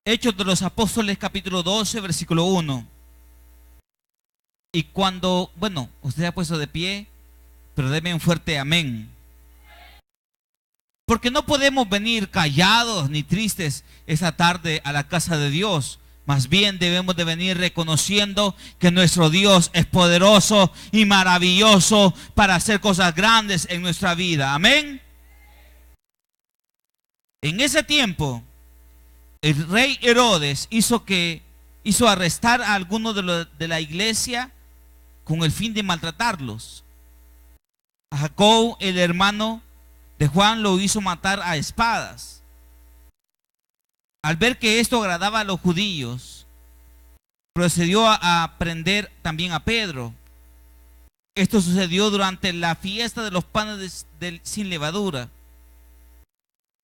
Hechos de los Apóstoles, capítulo 12, versículo 1. Y cuando, bueno, usted se ha puesto de pie, pero deme un fuerte amén. Porque no podemos venir callados ni tristes esta tarde a la casa de Dios. Más bien debemos de venir reconociendo que nuestro Dios es poderoso y maravilloso para hacer cosas grandes en nuestra vida. Amén. En ese tiempo, el rey Herodes hizo arrestar a algunos de la iglesia con el fin de maltratarlos. A Jacob, el hermano de Juan, lo hizo matar a espadas. Al ver que esto agradaba a los judíos, procedió a prender también a Pedro. Esto sucedió durante la fiesta de los panes sin levadura.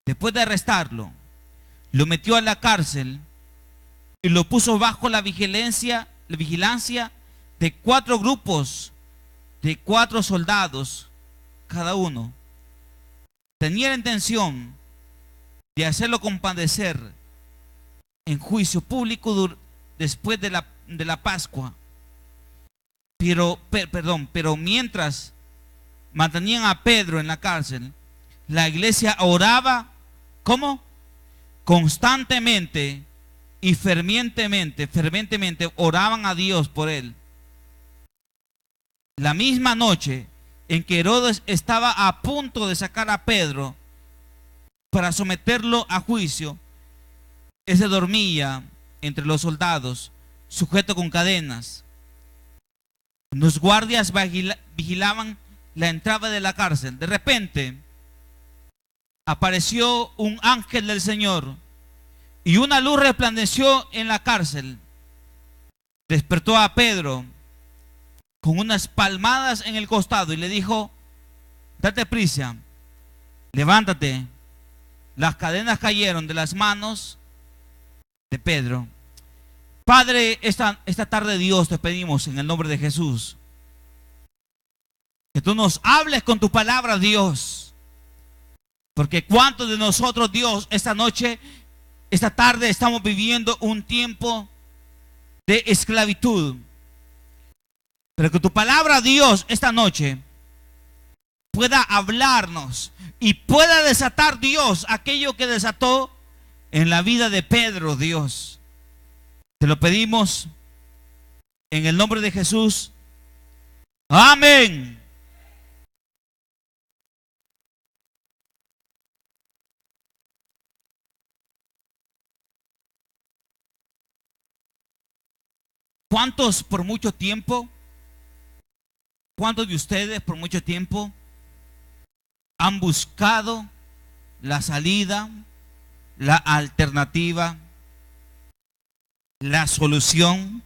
Después de arrestarlo, lo metió a la cárcel y lo puso bajo la vigilancia de 4 grupos de 4 soldados cada uno. Tenía la intención de hacerlo compadecer en juicio público después de la Pascua. Pero mientras mantenían a Pedro en la cárcel, la iglesia oraba, ¿cómo? Constantemente y fervientemente oraban a Dios por él. La misma noche en que Herodes estaba a punto de sacar a Pedro para someterlo a juicio, ese dormía entre los soldados, sujeto con cadenas. Los guardias vigilaban la entrada de la cárcel. De repente apareció un ángel del Señor y una luz resplandeció en la cárcel. Despertó a Pedro con unas palmadas en el costado y le dijo: date prisa, levántate. Las cadenas cayeron de las manos de Pedro. Padre, esta tarde, Dios, te pedimos en el nombre de Jesús que tú nos hables con tu palabra, Dios. Porque cuántos de nosotros, Dios, esta tarde estamos viviendo un tiempo de esclavitud. Pero que tu palabra, Dios, esta noche pueda hablarnos y pueda desatar, Dios, aquello que desató en la vida de Pedro, Dios. Te lo pedimos en el nombre de Jesús. Amén. ¿Cuántos de ustedes por mucho tiempo han buscado la salida, la alternativa, la solución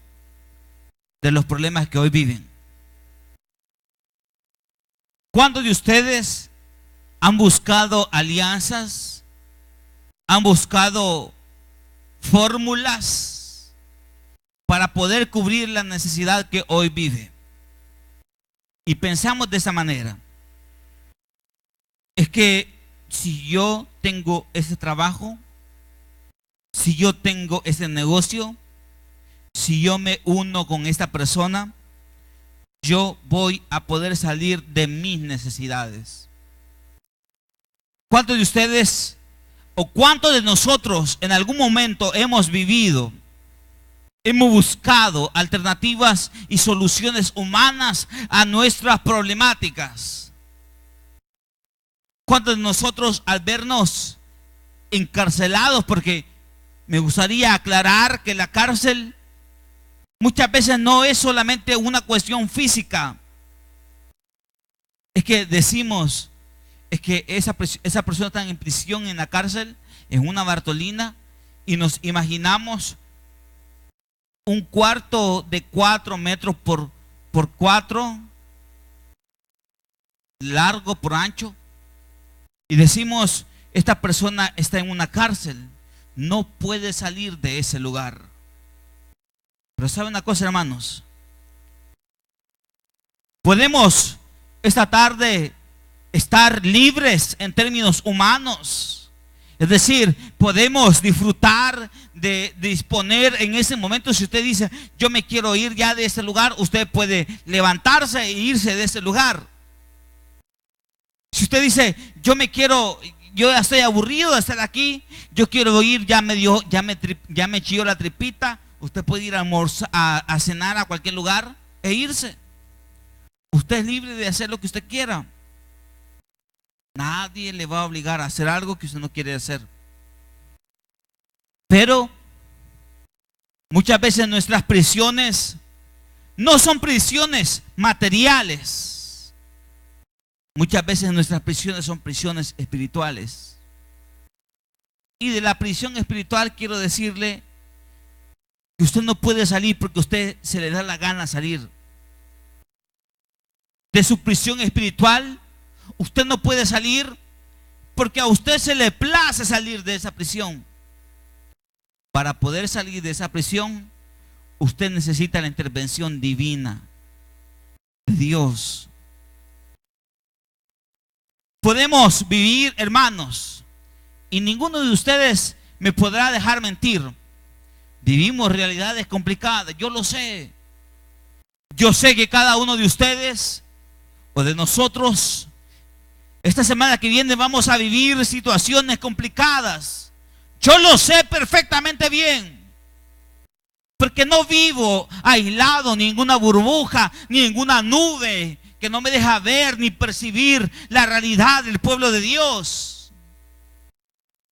de los problemas que hoy viven? ¿Cuántos de ustedes han buscado alianzas, han buscado fórmulas para poder cubrir la necesidad que hoy vive? Y pensamos de esa manera: es que si yo tengo ese trabajo, si yo tengo ese negocio, si yo me uno con esta persona, yo voy a poder salir de mis necesidades. ¿Cuántos de ustedes o cuántos de nosotros en algún momento hemos buscado alternativas y soluciones humanas a nuestras problemáticas? ¿Cuántos de nosotros, al vernos encarcelados, porque me gustaría aclarar que la cárcel muchas veces no es solamente una cuestión física? Es que decimos, es que esa persona está en prisión, en la cárcel, en una Bartolina, y nos imaginamos un cuarto de 4 metros por 4, largo por ancho, y decimos: esta persona está en una cárcel, no puede salir de ese lugar. Pero ¿sabe una cosa, hermanos? Podemos esta tarde estar libres en términos humanos, Es decir, podemos disfrutar de disponer en ese momento. Si usted dice, yo me quiero ir ya de ese lugar, usted puede levantarse e irse de ese lugar. Si usted dice, yo ya estoy aburrido de estar aquí, yo quiero ir, ya me chilló la tripita, usted puede ir a cenar a cualquier lugar e irse. Usted es libre de hacer lo que usted quiera. Nadie le va a obligar a hacer algo que usted no quiere hacer. Pero muchas veces nuestras prisiones no son prisiones materiales. Muchas veces nuestras prisiones son prisiones espirituales. Y de la prisión espiritual quiero decirle que usted no puede salir porque a usted se le da la gana salir. De su prisión espiritual usted no puede salir porque a usted se le place salir de esa prisión. Para poder salir de esa prisión, usted necesita la intervención divina de Dios. Podemos vivir, hermanos, y ninguno de ustedes me podrá dejar mentir. Vivimos realidades complicadas, yo lo sé. Yo sé que cada uno de ustedes o de nosotros, esta semana que viene vamos a vivir situaciones complicadas. Yo lo sé perfectamente bien. Porque no vivo aislado, ninguna burbuja, ninguna nube que no me deja ver ni percibir la realidad del pueblo de Dios.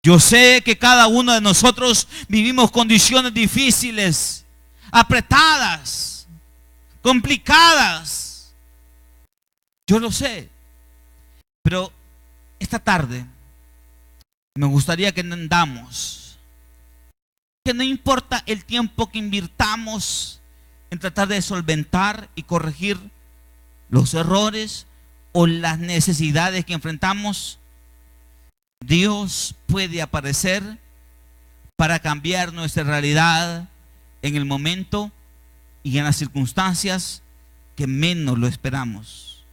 Yo sé que cada uno de nosotros vivimos condiciones difíciles, apretadas, complicadas. Yo lo sé. Pero esta tarde me gustaría que entendamos que no importa el tiempo que invirtamos en tratar de solventar y corregir los errores o las necesidades que enfrentamos, Dios puede aparecer para cambiar nuestra realidad en el momento y en las circunstancias que menos lo esperamos.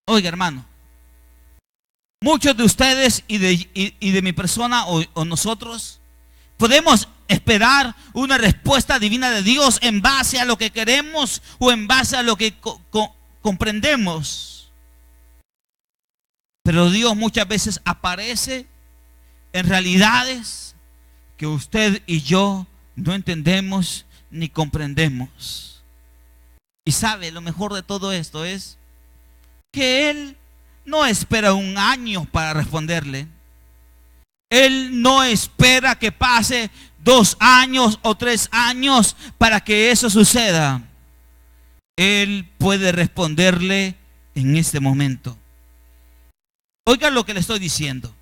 Oiga, hermano, muchos de ustedes y de mi persona o nosotros podemos esperar una respuesta divina de Dios en base a lo que queremos o en base a lo que comprendemos. Pero Dios muchas veces aparece en realidades que usted y yo no entendemos ni comprendemos. Y sabe, lo mejor de todo esto es que Él no espera un año para responderle. Él no espera que pase 2 años o 3 años para que eso suceda. Él puede responderle en este momento. Oiga lo que le estoy diciendo.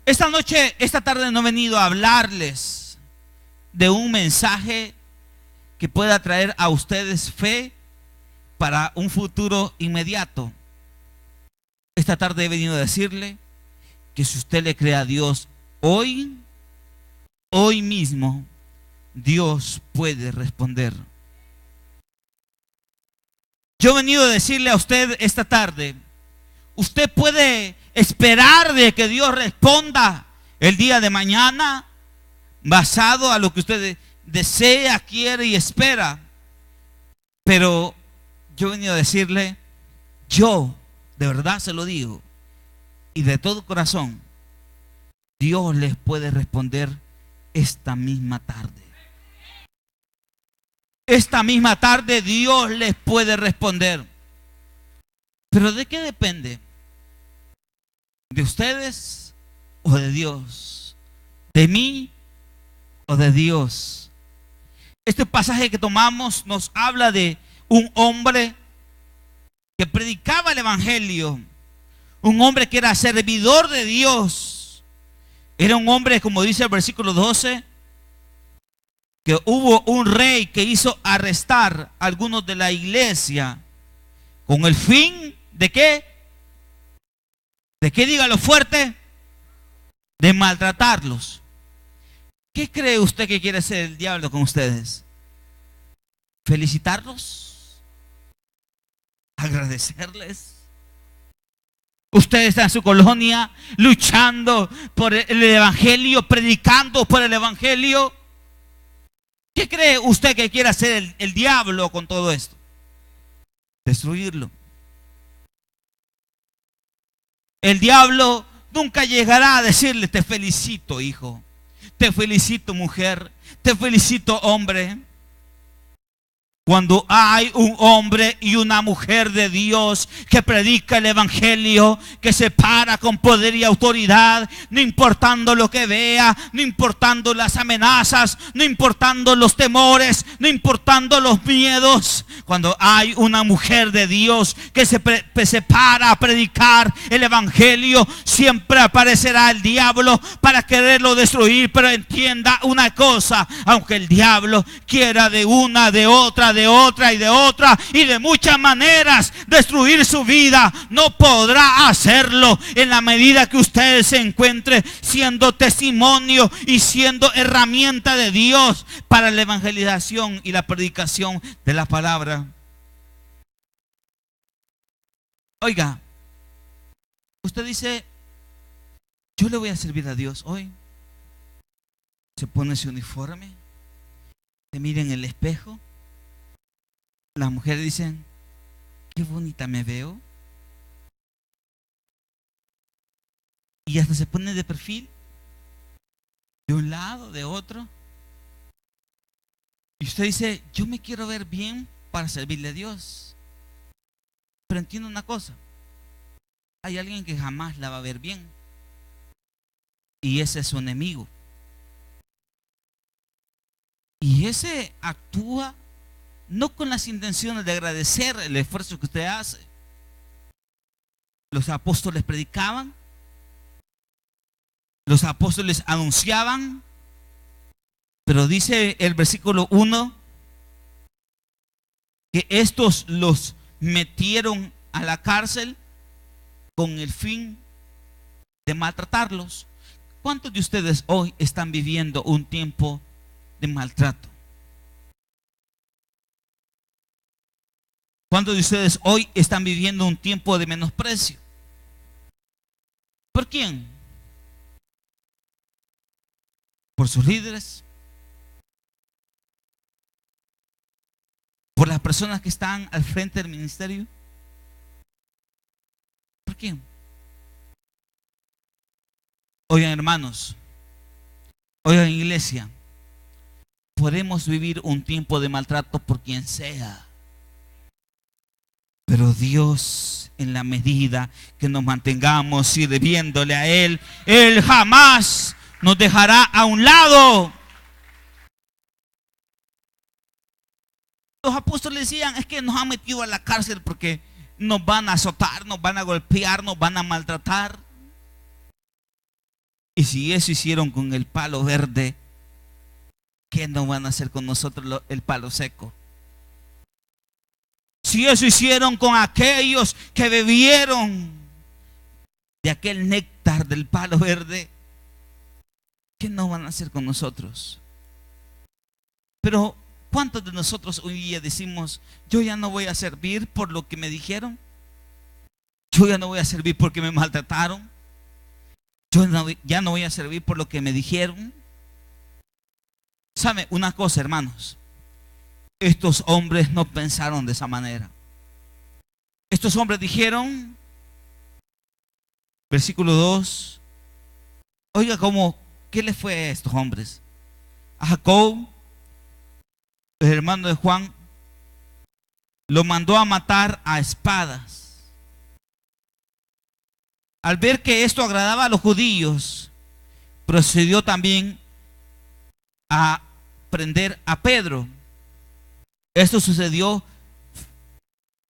Esta tarde no he venido a hablarles de un mensaje que pueda traer a ustedes fe para un futuro inmediato. Esta tarde he venido a decirle que si usted le cree a Dios hoy mismo, Dios puede responder. Yo he venido a decirle a usted esta tarde, usted puede esperar de que Dios responda el día de mañana basado a lo que usted desea, quiere y espera. Pero yo he venido a decirle, yo de verdad se lo digo y de todo corazón, Dios les puede responder esta misma tarde. Esta misma tarde Dios les puede responder. ¿Pero de qué depende? ¿De ustedes o de Dios? ¿De mí o de Dios? Este pasaje que tomamos nos habla de un hombre que predicaba el evangelio, un hombre que era servidor de Dios. Era un hombre, como dice el versículo 12, que hubo un rey que hizo arrestar a algunos de la iglesia con el fin ¿de qué? ¿De qué? Dígalo fuerte. De maltratarlos. ¿Qué cree usted que quiere hacer el diablo con ustedes? ¿Felicitarlos? ¿Agradecerles? Usted está en su colonia luchando por el evangelio, predicando por el evangelio. ¿Qué cree usted que quiere hacer el diablo con todo esto? Destruirlo. El diablo nunca llegará a decirle: te felicito, hijo, te felicito, mujer, te felicito, hombre. Cuando hay un hombre y una mujer de Dios que predica el evangelio, que se para con poder y autoridad, no importando lo que vea, no importando las amenazas, no importando los temores, no importando los miedos. Cuando hay una mujer de Dios que se para a predicar el evangelio, siempre aparecerá el diablo para quererlo destruir. Pero entienda una cosa: aunque el diablo quiera de una, de otra y de muchas maneras destruir su vida, no podrá hacerlo en la medida que usted se encuentre siendo testimonio y siendo herramienta de Dios para la evangelización y la predicación de la palabra. Oiga, usted dice: yo le voy a servir a Dios hoy. Se pone su uniforme, se mira en el espejo. Las mujeres dicen: qué bonita me veo. Y hasta se pone de perfil, de un lado, de otro. Y usted dice: yo me quiero ver bien para servirle a Dios. Pero entiendo una cosa: hay alguien que jamás la va a ver bien, y ese es su enemigo. Y ese actúa no con las intenciones de agradecer el esfuerzo que usted hace. Los apóstoles predicaban, los apóstoles anunciaban, pero dice el versículo 1 que estos los metieron a la cárcel con el fin de maltratarlos. ¿Cuántos de ustedes hoy están viviendo un tiempo de maltrato? ¿Cuántos de ustedes hoy están viviendo un tiempo de menosprecio? ¿Por quién? ¿Por sus líderes? ¿Por las personas que están al frente del ministerio? ¿Por quién? Oigan, hermanos, oigan, iglesia, podemos vivir un tiempo de maltrato por quien sea. Pero Dios, en la medida que nos mantengamos sirviéndole a Él, Él jamás nos dejará a un lado. Los apóstoles decían: es que nos han metido a la cárcel porque nos van a azotar, nos van a golpear, nos van a maltratar. Y si eso hicieron con el palo verde, ¿qué no van a hacer con nosotros el palo seco? Si eso hicieron con aquellos que bebieron de aquel néctar del palo verde, ¿qué no van a hacer con nosotros? Pero ¿cuántos de nosotros hoy día decimos: yo ya no voy a servir por lo que me dijeron? Yo ya no voy a servir porque me maltrataron. Ya no voy a servir por lo que me dijeron. ¿Sabe una cosa, hermanos? Estos hombres no pensaron de esa manera. Estos hombres dijeron, versículo 2, oiga, ¿qué le fue a estos hombres? A Jacob, el hermano de Juan, lo mandó a matar a espadas. Al ver que esto agradaba a los judíos, procedió también a prender a Pedro. Esto sucedió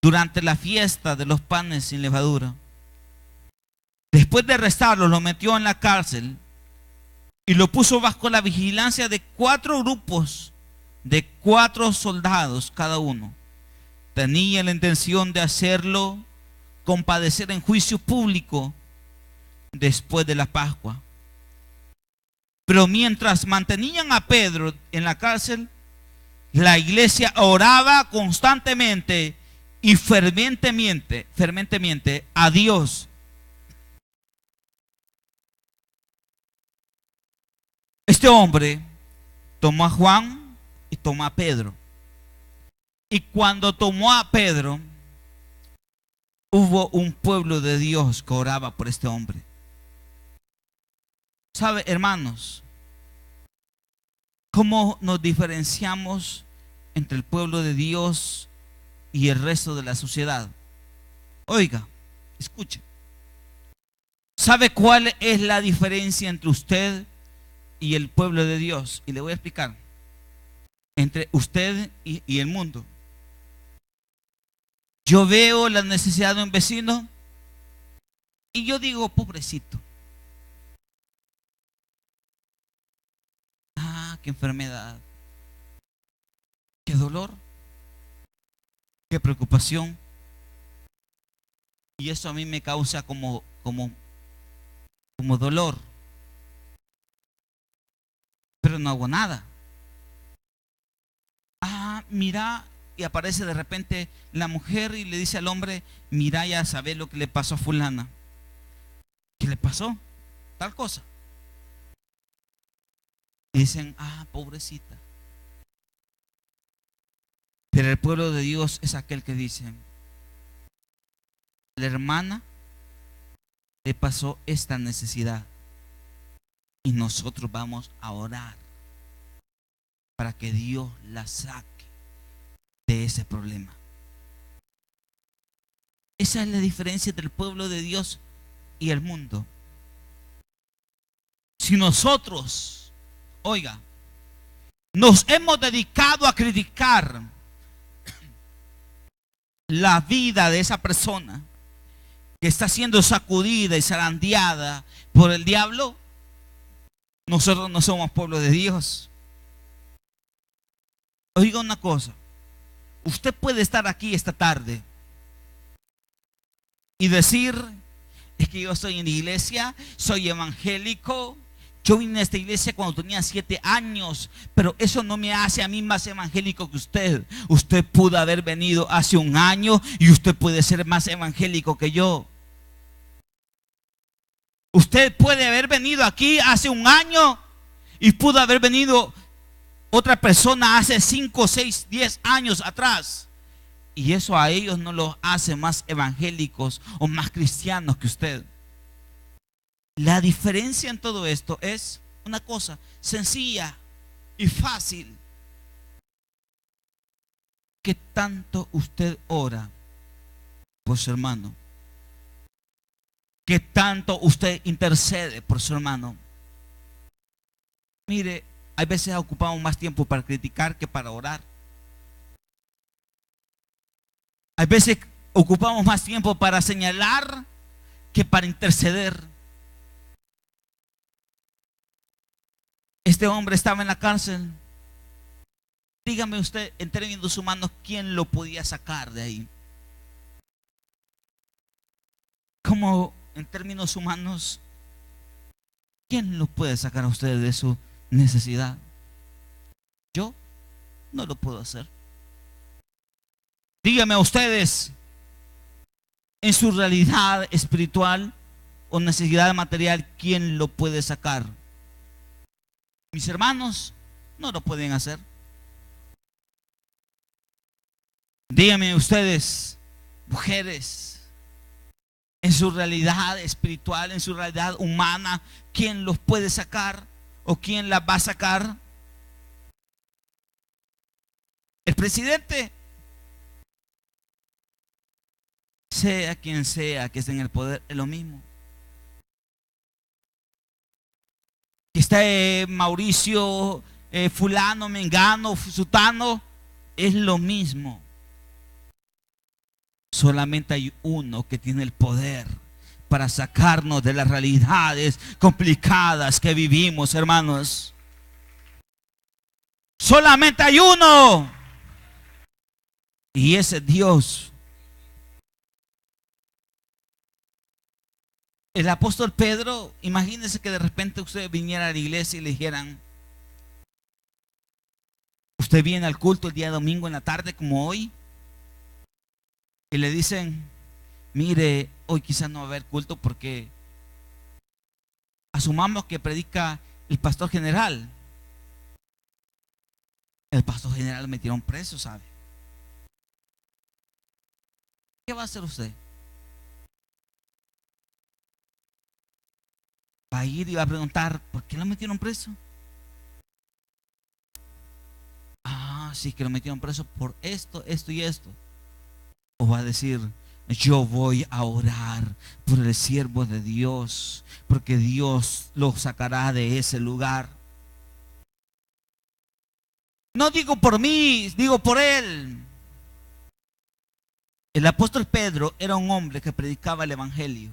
durante la fiesta de los panes sin levadura. Después de arrestarlo, lo metió en la cárcel y lo puso bajo la vigilancia de 4 grupos de 4 soldados cada uno. Tenía la intención de hacerlo compadecer en juicio público después de la Pascua. Pero mientras mantenían a Pedro en la cárcel, la iglesia oraba constantemente y fervientemente a Dios este hombre tomó a Juan y tomó a Pedro. Y cuando tomó a Pedro, hubo un pueblo de Dios que oraba por este hombre. ¿Sabe, hermanos, cómo nos diferenciamos entre el pueblo de Dios y el resto de la sociedad? Oiga, escuche. ¿Sabe cuál es la diferencia entre usted y el pueblo de Dios? Y le voy a explicar. Entre usted y el mundo. Yo veo la necesidad de un vecino y yo digo, pobrecito. Ah, qué enfermedad. Qué dolor. Qué preocupación. Y eso a mí me causa como dolor. Pero no hago nada. Ah, mira, y aparece de repente la mujer y le dice al hombre, mira, ya sabes lo que le pasó a fulana. ¿Qué le pasó? Tal cosa. Y dicen, ah, pobrecita. Pero el pueblo de Dios es aquel que dice, la hermana le pasó esta necesidad y nosotros vamos a orar para que Dios la saque de ese problema. Esa es la diferencia entre el pueblo de Dios y el mundo. Si nosotros, oiga, nos hemos dedicado a criticar la vida de esa persona que está siendo sacudida y zarandeada por el diablo, nosotros no somos pueblo de Dios. Oiga una cosa, usted puede estar aquí esta tarde y decir, es que yo estoy en la iglesia, soy evangélico, yo vine a esta iglesia cuando tenía 7 años, pero eso no me hace a mí más evangélico que usted. Usted pudo haber venido hace 1 año y usted puede ser más evangélico que yo. Usted puede haber venido aquí hace 1 año y pudo haber venido otra persona hace 5, 6, 10 años atrás. Y eso a ellos no los hace más evangélicos o más cristianos que usted. La diferencia en todo esto es una cosa sencilla y fácil. ¿Qué tanto usted ora por su hermano? ¿Qué tanto usted intercede por su hermano? Mire, hay veces ocupamos más tiempo para criticar que para orar. Hay veces ocupamos más tiempo para señalar que para interceder. Este hombre estaba en la cárcel. Dígame usted, en términos humanos, ¿quién lo podía sacar de ahí? Como en términos humanos, ¿quién lo puede sacar a usted de su necesidad? Yo no lo puedo hacer. Dígame a ustedes, en su realidad espiritual o necesidad material, ¿quién lo puede sacar? Mis hermanos no lo pueden hacer. Díganme ustedes, mujeres, en su realidad espiritual, en su realidad humana, ¿quién los puede sacar o quién las va a sacar? El presidente, sea quien sea que esté en el poder, es lo mismo. Que esté Mauricio, fulano, mengano, sutano, es lo mismo. Solamente hay uno que tiene el poder para sacarnos de las realidades complicadas que vivimos, hermanos. Solamente hay uno. Y ese es Dios. El apóstol Pedro, imagínense que de repente usted viniera a la iglesia y le dijeran, usted viene al culto el día domingo en la tarde como hoy, y le dicen, mire, hoy quizás no va a haber culto porque asumamos que predica el pastor general, El pastor general lo metieron preso, ¿sabe? ¿Qué va a hacer usted? Va a ir y va a preguntar, ¿por qué lo metieron preso? Ah, sí, que lo metieron preso por esto, esto y esto. O va a decir, yo voy a orar por el siervo de Dios, porque Dios lo sacará de ese lugar. No digo por mí, digo por él. El apóstol Pedro era un hombre que predicaba el evangelio,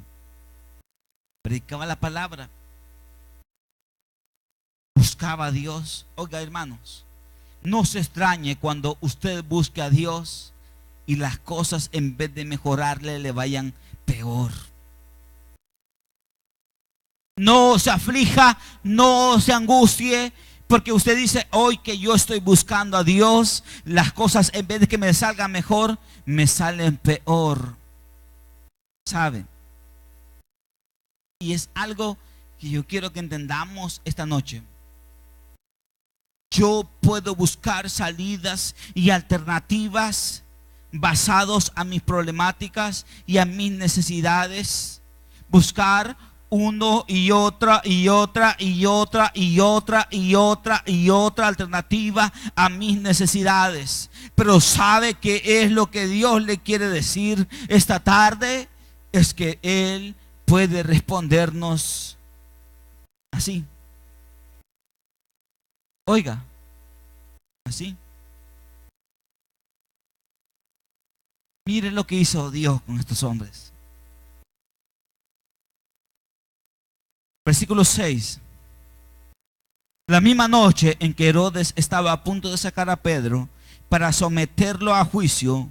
predicaba la palabra, buscaba a Dios. Oiga, hermanos, no se extrañe cuando usted busque a Dios y las cosas, en vez de mejorarle, le vayan peor. No se aflija, no se angustie, porque usted dice, hoy que yo estoy buscando a Dios, las cosas, en vez de que me salgan mejor, me salen peor. ¿Sabe? Y es algo que yo quiero que entendamos esta noche. Yo puedo buscar salidas y alternativas basados a mis problemáticas y a mis necesidades. Buscar uno y otra y otra y otra y otra y otra y otra alternativa a mis necesidades. Pero ¿sabe qué es lo que Dios le quiere decir esta tarde? Es que Él puede respondernos así. Oiga, así. Mire lo que hizo Dios con estos hombres. Versículo 6. La misma noche en que Herodes estaba a punto de sacar a Pedro para someterlo a juicio,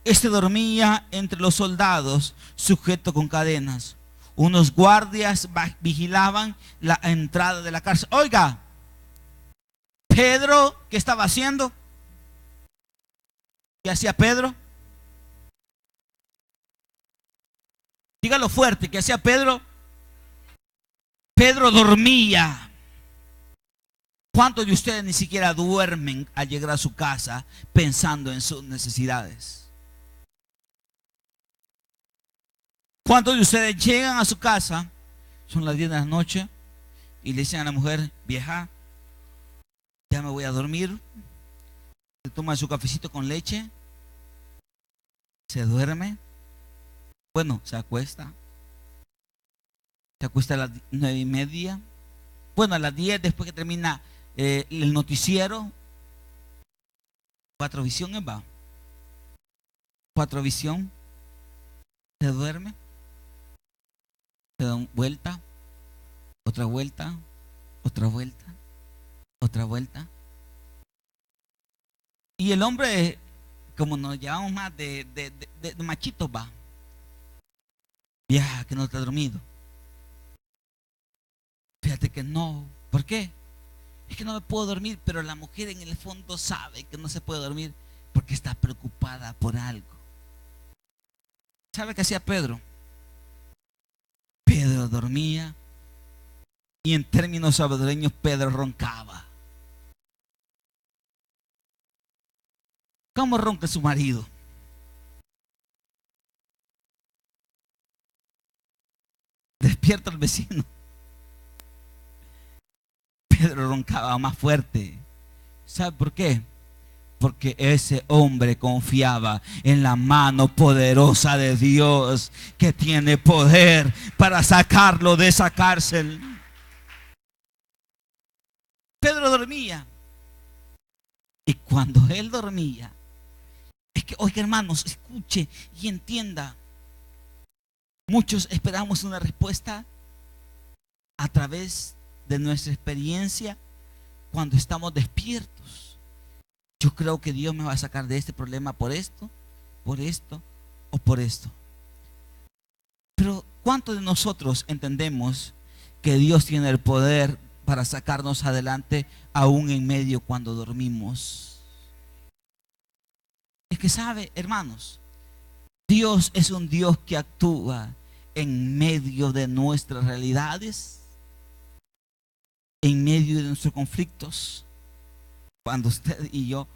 este dormía entre los soldados, sujeto con cadenas. Unos guardias vigilaban la entrada de la cárcel. Oiga, Pedro, ¿qué estaba haciendo? ¿Qué hacía Pedro? Dígalo fuerte, ¿qué hacía Pedro? Pedro dormía. ¿Cuántos de ustedes ni siquiera duermen al llegar a su casa pensando en sus necesidades? ¿Cuántos de ustedes llegan a su casa, son las 10 de la noche, y le dicen a la mujer, vieja, ya me voy a dormir? Se toma su cafecito con leche, se duerme, bueno, se acuesta a las 9:30, bueno, a las 10 después que termina el noticiero. 4 visiones va, 4 visión, se duerme, se da vuelta, otra vuelta, otra vuelta, otra vuelta. Y el hombre, como nos llevamos más de machitos, va, vieja, que no te ha dormido. Fíjate que no. ¿Por qué? Es que no me puedo dormir, pero la mujer en el fondo sabe que no se puede dormir porque está preocupada por algo. ¿Sabe qué hacía Pedro? Pedro dormía y, en términos salvadoreños, Pedro roncaba. ¿Cómo ronca su marido? Despierta al vecino. Pedro roncaba más fuerte. ¿Sabe por qué? Porque ese hombre confiaba en la mano poderosa de Dios, que tiene poder para sacarlo de esa cárcel. Pedro dormía. Y cuando él dormía, es que, oiga, hermanos, escuche y entienda. Muchos esperamos una respuesta a través de nuestra experiencia cuando estamos despiertos. Yo creo que Dios me va a sacar de este problema por esto o por esto. Pero ¿cuántos de nosotros entendemos que Dios tiene el poder para sacarnos adelante aún en medio cuando dormimos? Es que sabe, hermanos, Dios es un Dios que actúa en medio de nuestras realidades, en medio de nuestros conflictos. cuando usted y yo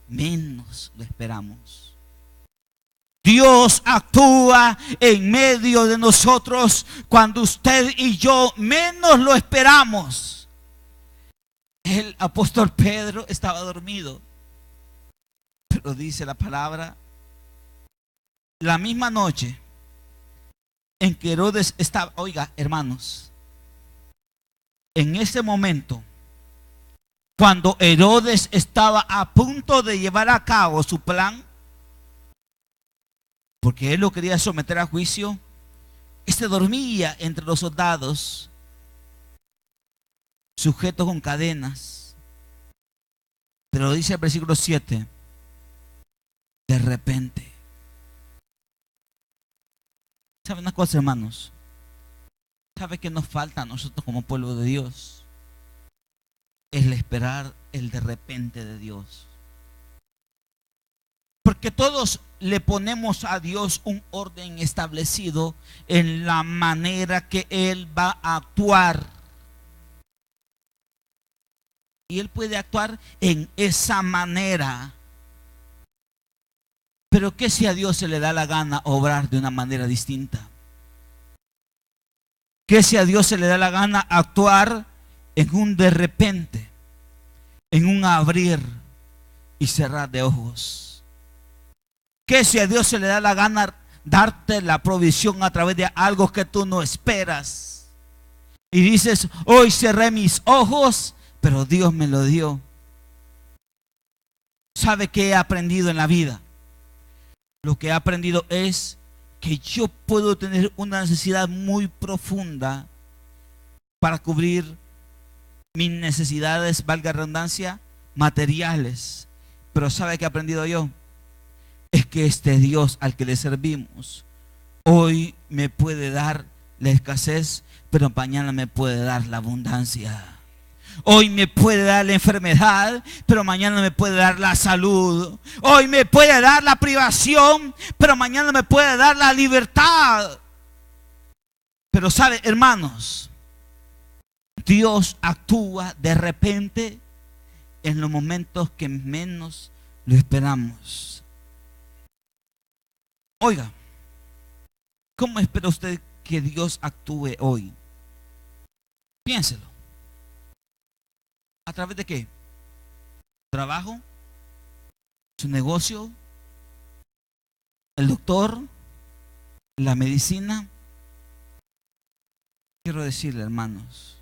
menos lo esperamos. Dios actúa en medio de nosotros cuando usted y yo menos lo esperamos. El apóstol Pedro estaba dormido, pero dice la palabra, la misma noche en que Herodes estaba, oiga, hermanos, en ese momento, cuando Herodes estaba a punto de llevar a cabo su plan, porque él lo quería someter a juicio, este dormía entre los soldados, sujeto con cadenas. Pero dice el versículo 7, de repente. ¿Sabe una cosa, hermanos? ¿Sabe qué nos falta a nosotros como pueblo de Dios? Es el esperar el de repente de Dios. Porque todos le ponemos a Dios un orden establecido en la manera que Él va a actuar. Y Él puede actuar en esa manera. Pero ¿qué si a Dios se le da la gana obrar de una manera distinta? ¿Qué si a Dios se le da la gana actuar en un de repente, en un abrir y cerrar de ojos? ¿Qué si a Dios se le da la gana darte la provisión a través de algo que tú no esperas? Y dices, hoy cerré mis ojos, pero Dios me lo dio. ¿Sabe qué he aprendido en la vida? Lo que he aprendido es que yo puedo tener una necesidad muy profunda para cubrir mis necesidades, valga la redundancia, materiales. Pero ¿sabe qué he aprendido yo? Es que este Dios al que le servimos hoy me puede dar la escasez, pero mañana me puede dar la abundancia. Hoy me puede dar la enfermedad, pero mañana me puede dar la salud. Hoy me puede dar la privación, pero mañana me puede dar la libertad. Pero sabe, hermanos, Dios actúa de repente en los momentos que menos lo esperamos. Oiga, ¿cómo espera usted que Dios actúe hoy? Piénselo. ¿A través de qué? ¿Trabajo? ¿Su negocio? ¿El doctor? ¿La medicina? Quiero decirle, hermanos,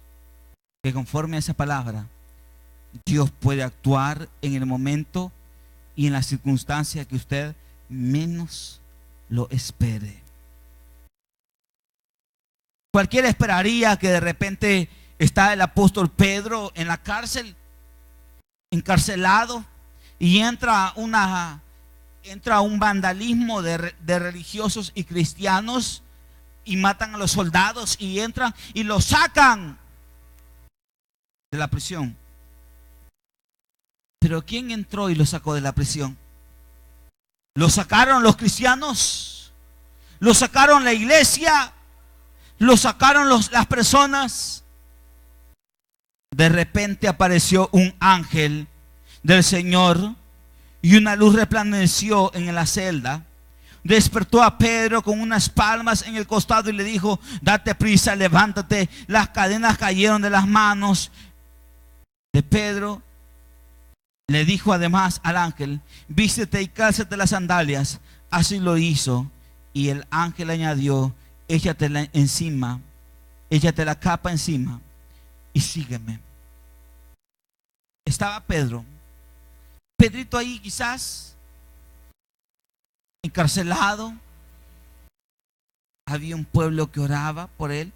que conforme a esa palabra, Dios puede actuar en el momento y en la circunstancia que usted menos lo espere. Cualquiera esperaría que de repente está el apóstol Pedro en la cárcel, encarcelado, y entra un vandalismo de religiosos y cristianos y matan a los soldados y entran y lo sacan de la prisión. Pero ¿quién entró y lo sacó de la prisión? ¿Lo sacaron los cristianos? ¿Lo sacaron la iglesia? ¿Lo sacaron las personas? De repente apareció un ángel del Señor y una luz resplandeció en la celda. Despertó a Pedro con unas palmas en el costado y le dijo: date prisa, levántate. Las cadenas cayeron de las manos de Pedro. Le dijo además al ángel: vístete y cálzate las sandalias. Así lo hizo. Y el ángel añadió: échate la capa encima y sígueme. Estaba Pedrito ahí quizás encarcelado. Había un pueblo que oraba por él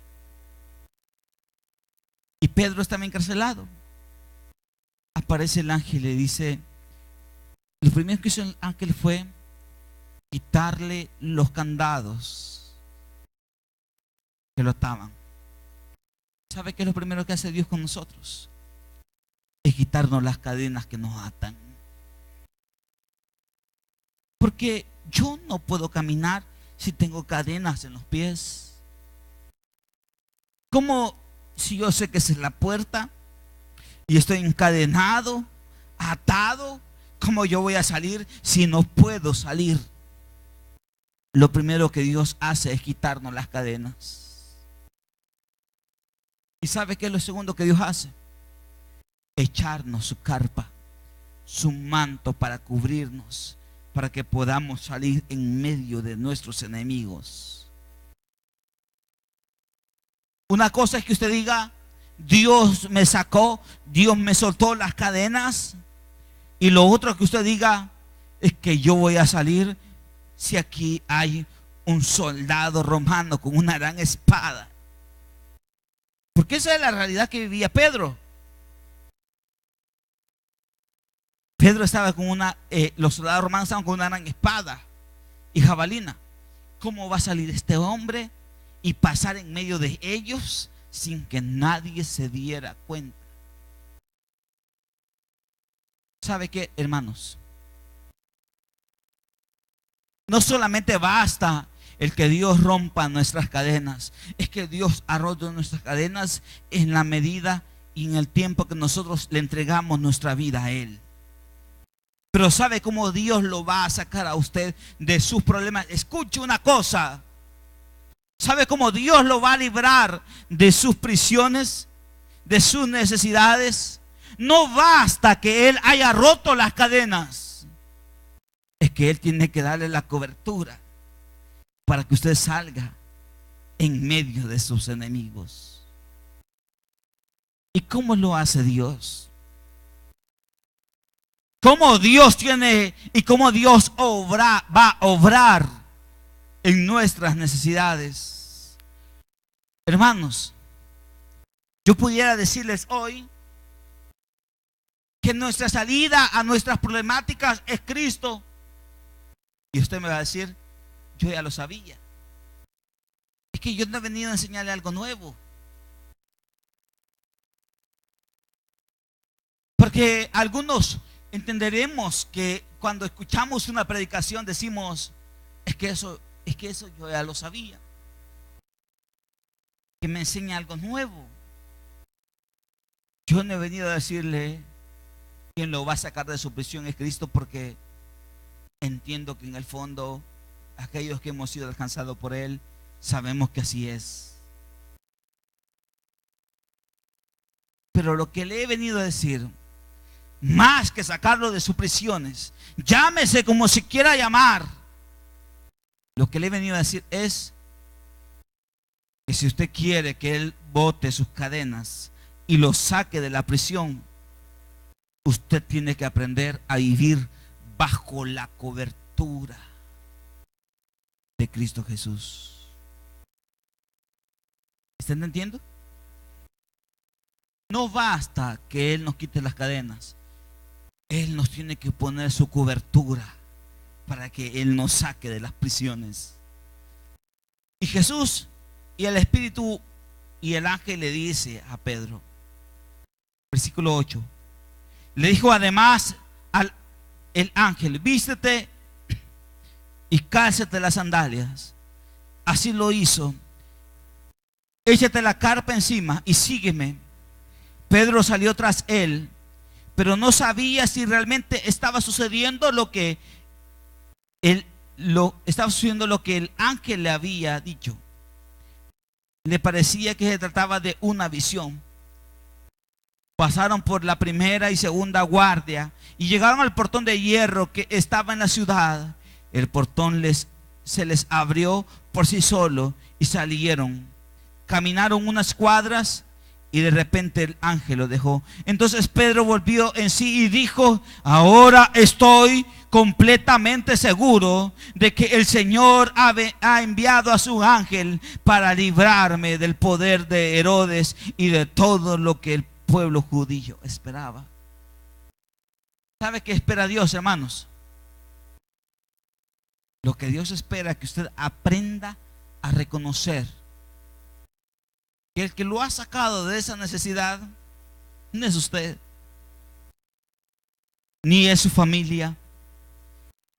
y Pedro estaba encarcelado. Aparece el ángel y le dice, lo primero que hizo el ángel fue quitarle los candados que lo ataban. ¿Sabe qué es lo primero que hace Dios con nosotros? Es quitarnos las cadenas que nos atan. Porque yo no puedo caminar si tengo cadenas en los pies. ¿Cómo si yo sé que esa es la puerta y estoy encadenado atado, ¿cómo yo voy a salir si no puedo salir? Lo primero que Dios hace es quitarnos las cadenas. ¿Y sabe qué es lo segundo que Dios hace? Echarnos su carpa, su manto para cubrirnos, para que podamos salir en medio de nuestros enemigos. Una cosa es que usted diga: Dios me sacó, Dios me soltó las cadenas. Y lo otro que usted diga es que yo voy a salir si aquí hay un soldado romano con una gran espada. Porque esa es la realidad que vivía Pedro. Pedro estaba con los soldados romanos estaban con una gran espada y jabalina. ¿Cómo va a salir este hombre y pasar en medio de ellos sin que nadie se diera cuenta? ¿Sabe qué, hermanos? No solamente basta el que Dios rompa nuestras cadenas, es que Dios ha roto nuestras cadenas en la medida y en el tiempo que nosotros le entregamos nuestra vida a Él. Pero ¿sabe cómo Dios lo va a sacar a usted de sus problemas? Escuche una cosa. ¿Sabe cómo Dios lo va a librar de sus prisiones, de sus necesidades? No basta que Él haya roto las cadenas. Es que Él tiene que darle la cobertura para que usted salga en medio de sus enemigos. ¿Y cómo lo hace Dios? ¿Cómo Dios tiene y cómo Dios va a obrar en nuestras necesidades? Hermanos, yo pudiera decirles hoy que nuestra salida a nuestras problemáticas es Cristo. Y usted me va a decir: yo ya lo sabía. Es que yo no he venido a enseñarle algo nuevo. Porque algunos entenderemos que cuando escuchamos una predicación decimos: es que eso yo ya lo sabía. Que me enseña algo nuevo. Yo no he venido a decirle: quien lo va a sacar de su prisión es Cristo, porque entiendo que en el fondo aquellos que hemos sido alcanzados por Él sabemos que así es. Pero lo que le he venido a decir, más que sacarlo de sus prisiones, llámese como se quiera llamar, lo que le he venido a decir es que si usted quiere que Él bote sus cadenas y lo saque de la prisión, usted tiene que aprender a vivir bajo la cobertura de Cristo Jesús. ¿Está entendiendo? No basta que Él nos quite las cadenas. Él nos tiene que poner su cobertura para que Él nos saque de las prisiones. Y Jesús y el Espíritu y el ángel le dice a Pedro, versículo 8, le dijo además el ángel: vístete y cálzate las sandalias. Así lo hizo. Échate la carpa encima y sígueme. Pedro salió tras él, pero no sabía si realmente estaba sucediendo lo que el ángel le había dicho. Le parecía que se trataba de una visión. Pasaron por la primera y segunda guardia y llegaron al portón de hierro que estaba en la ciudad. El portón se les abrió por sí solo y salieron. Caminaron unas cuadras y de repente el ángel lo dejó. Entonces Pedro volvió en sí y dijo: ahora estoy completamente seguro de que el Señor ha enviado a su ángel para librarme del poder de Herodes y de todo lo que el pueblo judío esperaba. ¿Sabe qué espera Dios, hermanos? Lo que Dios espera es que usted aprenda a reconocer que el que lo ha sacado de esa necesidad no es usted, ni es su familia,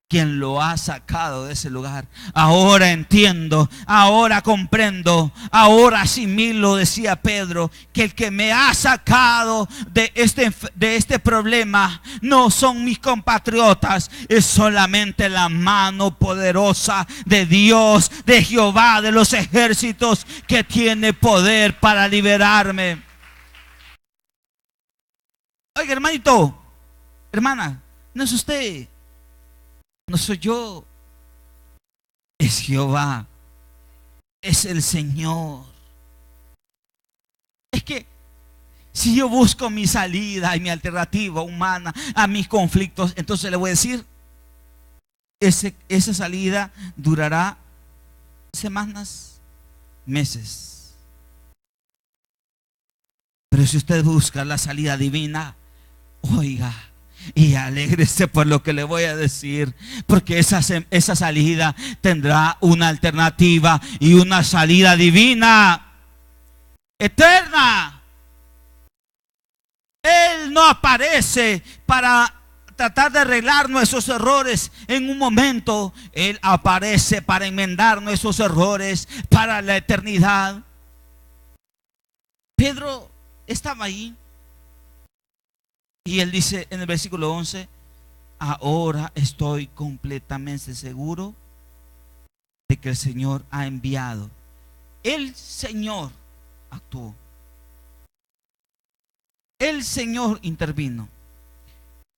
quien lo ha sacado de ese lugar. Ahora entiendo, ahora comprendo, ahora asimilo, decía Pedro, que el que me ha sacado de este problema no son mis compatriotas, es solamente la mano poderosa de Dios, de Jehová de los ejércitos, que tiene poder para liberarme. Oiga, hermanito, hermana, no es usted, no soy yo, es Jehová, es el Señor. Es que si yo busco mi salida y mi alternativa humana a mis conflictos, entonces le voy a decir, esa salida durará semanas, meses. Pero si usted busca la salida divina, oiga, y alégrese por lo que le voy a decir, porque esa salida tendrá una alternativa y una salida divina, eterna. Él no aparece para tratar de arreglar nuestros errores en un momento. Él aparece para enmendar nuestros errores para la eternidad. Pedro estaba ahí y él dice en el versículo 11: ahora estoy completamente seguro de que el Señor ha enviado. El Señor actuó. El Señor intervino.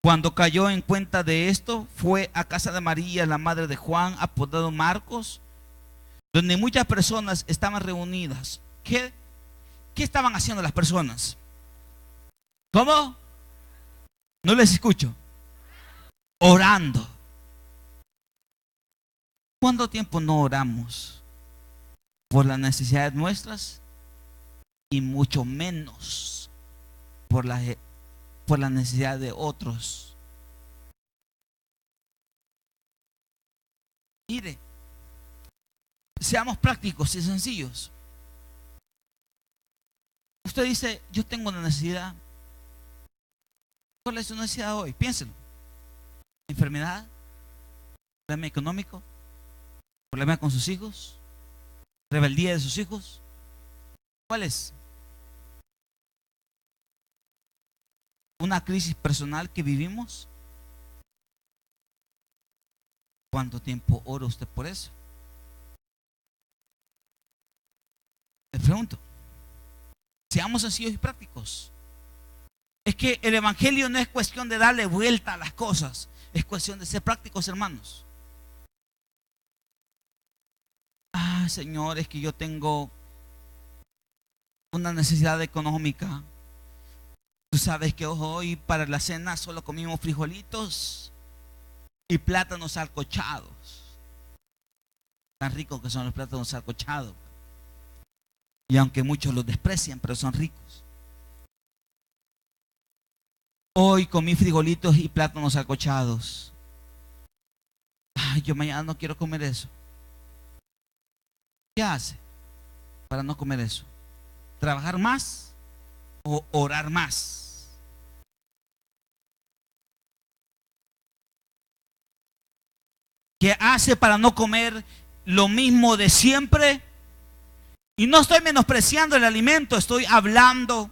Cuando cayó en cuenta de esto, fue a casa de María, la madre de Juan, apodado Marcos, donde muchas personas estaban reunidas. ¿Qué estaban haciendo las personas? ¿Cómo? No les escucho. Orando. ¿Cuánto tiempo no oramos por las necesidades nuestras? Y mucho menos por la necesidad de otros. Mire, seamos prácticos y sencillos. Usted dice, yo tengo una necesidad. ¿Cuál es su necesidad hoy? Piénselo. Enfermedad, problema económico, problema con sus hijos, rebeldía de sus hijos. ¿Cuál es? ¿Una crisis personal que vivimos? ¿Cuánto tiempo ora usted por eso? Le pregunto. Seamos sencillos y prácticos. Es que el evangelio no es cuestión de darle vuelta a las cosas, es cuestión de ser prácticos, hermanos. Señor, es que yo tengo una necesidad económica. Tú sabes que hoy para la cena solo comimos frijolitos y plátanos salcochados. Tan ricos que son los plátanos salcochados. Y aunque muchos los desprecian, pero son ricos. Hoy comí frijolitos y plátanos salcochados. Yo mañana no quiero comer eso. ¿Qué hace para no comer eso? ¿Trabajar más o orar más? ¿Qué hace para no comer lo mismo de siempre? Y no estoy menospreciando el alimento, estoy hablando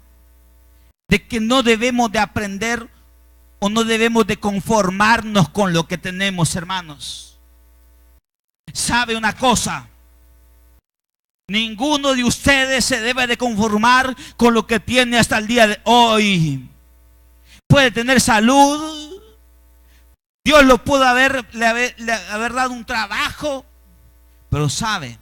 de que no debemos de aprender o no debemos de conformarnos con lo que tenemos, hermanos. ¿Sabe una cosa? Ninguno de ustedes se debe de conformar con lo que tiene hasta el día de hoy. Puede tener salud. Dios lo pudo haber dado un trabajo. Pero sabe,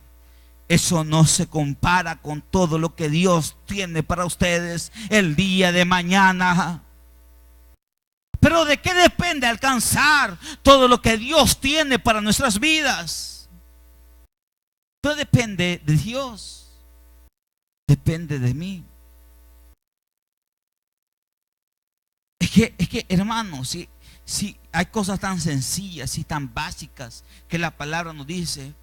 eso no se compara con todo lo que Dios tiene para ustedes el día de mañana. Pero ¿de qué depende alcanzar todo lo que Dios tiene para nuestras vidas? No depende de Dios, depende de mí. Es que hermanos, si hay cosas tan sencillas y tan básicas que la palabra nos dice.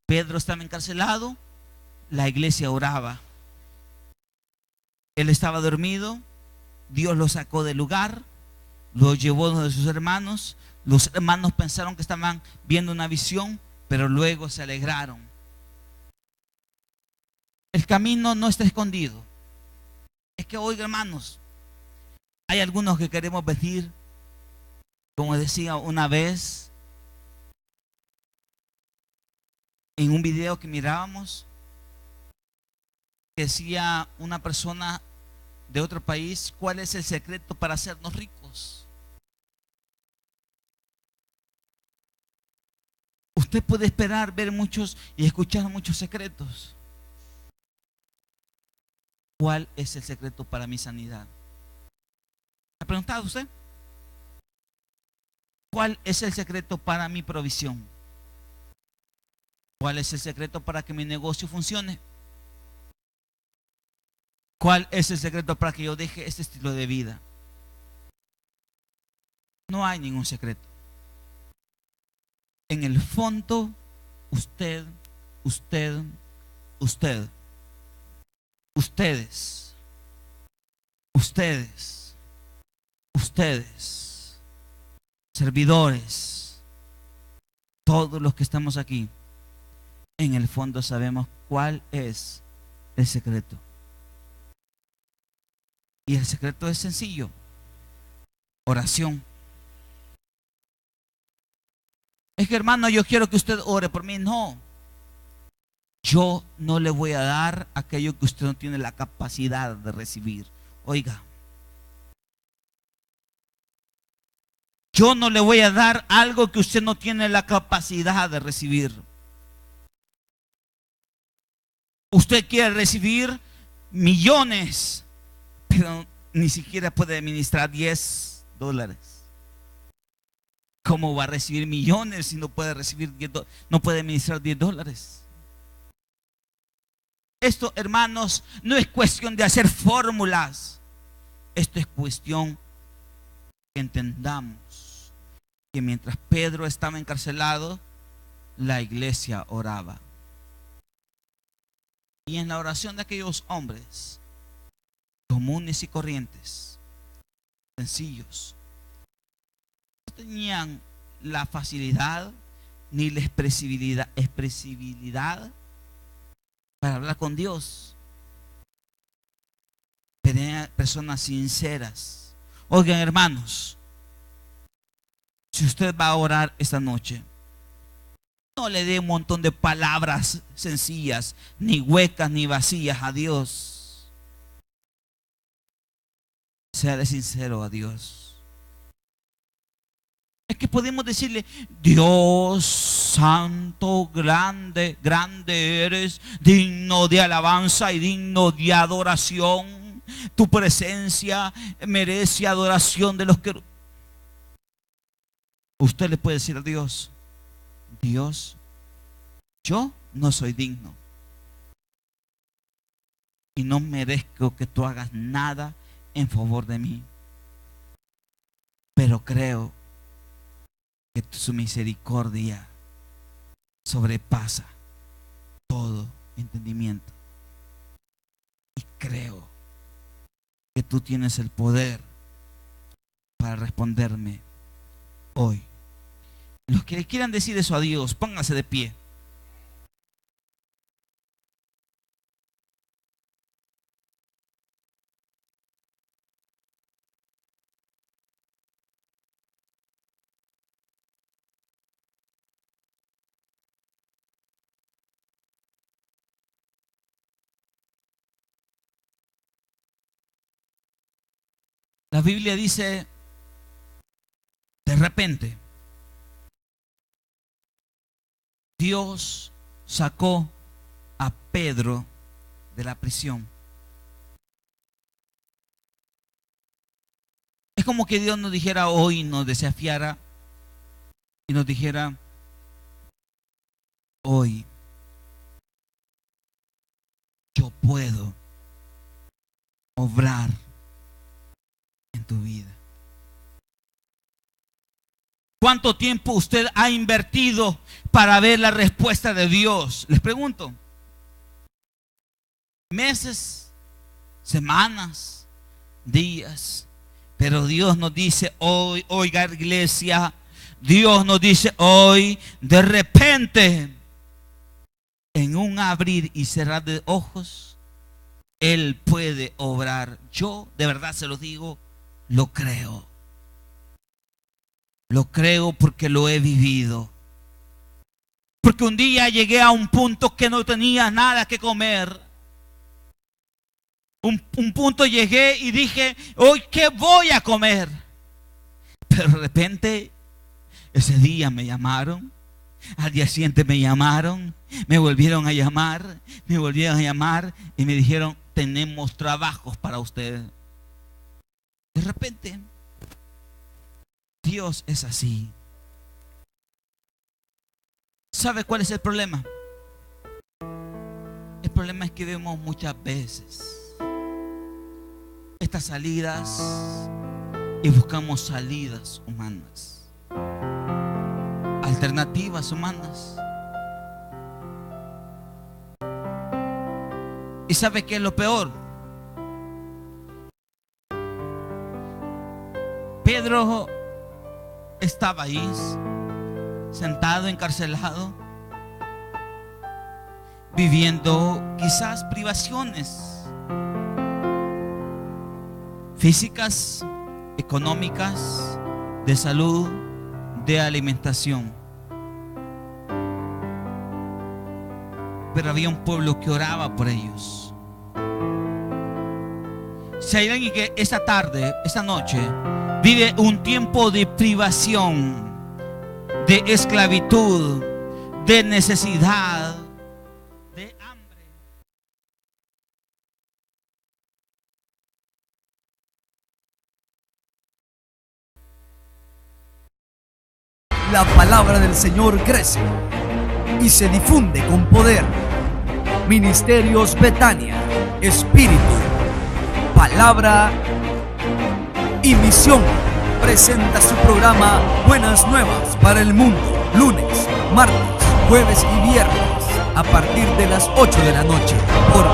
Pedro estaba encarcelado, la iglesia oraba. Él estaba dormido, Dios lo sacó del lugar, lo llevó uno de sus hermanos, Los hermanos pensaron que estaban viendo una visión, pero luego se alegraron. El camino no está escondido. Es que, oiga, hermanos, hay algunos que queremos venir, como decía una vez en un video que mirábamos, decía una persona de otro país: ¿cuál es el secreto para hacernos ricos? Usted puede esperar ver muchos y escuchar muchos secretos. ¿Cuál es el secreto para mi sanidad? ¿Ha preguntado usted? ¿Cuál es el secreto para mi provisión? ¿Cuál es el secreto para que mi negocio funcione? ¿Cuál es el secreto para que yo deje este estilo de vida? No hay ningún secreto. En el fondo, ustedes, servidores, todos los que estamos aquí, en el fondo sabemos cuál es el secreto. Y el secreto es sencillo: oración. Es que, hermano, yo quiero que usted ore por mí. No, yo no le voy a dar aquello que usted no tiene la capacidad de recibir. Oiga, yo no le voy a dar algo que usted no tiene la capacidad de recibir. Usted quiere recibir millones, pero ni siquiera puede administrar $10. ¿Cómo va a recibir millones si no puede recibir no puede administrar $10? Esto, hermanos, no es cuestión de hacer fórmulas. Esto es cuestión que entendamos que mientras Pedro estaba encarcelado, la iglesia oraba. Y en la oración de aquellos hombres comunes y corrientes, sencillos, no tenían la facilidad ni la expresibilidad para hablar con Dios, pero eran personas sinceras. Oigan, hermanos, si usted va a orar esta noche, no le dé un montón de palabras sencillas, ni huecas, ni vacías a Dios. Sea sincero a Dios. Es que podemos decirle: Dios santo, grande, grande eres, digno de alabanza y digno de adoración. Tu presencia merece adoración de los que... Usted le puede decir a Dios: Dios, yo no soy digno y no merezco que tú hagas nada en favor de mí, pero creo que su misericordia sobrepasa todo entendimiento, y creo que tú tienes el poder para responderme hoy. Los que le quieran decir eso a Dios, pónganse de pie. La Biblia dice: de repente Dios sacó a Pedro de la prisión. Es como que Dios nos dijera hoy, nos desafiara y nos dijera: hoy yo puedo obrar en tu vida. ¿Cuánto tiempo usted ha invertido para ver la respuesta de Dios? Les pregunto. Meses, semanas, días. Pero Dios nos dice hoy: oiga, iglesia, Dios nos dice hoy, de repente, en un abrir y cerrar de ojos, Él puede obrar. Yo de verdad se lo digo, lo creo. Lo creo porque lo he vivido. Porque un día llegué a un punto que no tenía nada que comer. Un punto llegué y dije, hoy ¿qué voy a comer? Pero de repente, ese día me llamaron. Al día siguiente me llamaron. Me volvieron a llamar. Y me dijeron, tenemos trabajos para usted. De repente, Dios es así. ¿Sabe cuál es el problema? El problema es que vemos muchas veces estas salidas y buscamos salidas humanas, alternativas humanas. ¿Y sabe qué es lo peor? Pedro estaba ahí, sentado, encarcelado, viviendo quizás privaciones físicas, económicas, de salud, de alimentación. Pero había un pueblo que oraba por ellos. Si hay alguien que esta tarde, esta noche, vive un tiempo de privación, de esclavitud, de necesidad, de hambre, la palabra del Señor crece y se difunde con poder. Ministerios Betania, Espíritu, Palabra y Misión presenta su programa Buenas Nuevas para el Mundo, lunes, martes, jueves y viernes a partir de las 8 de la noche por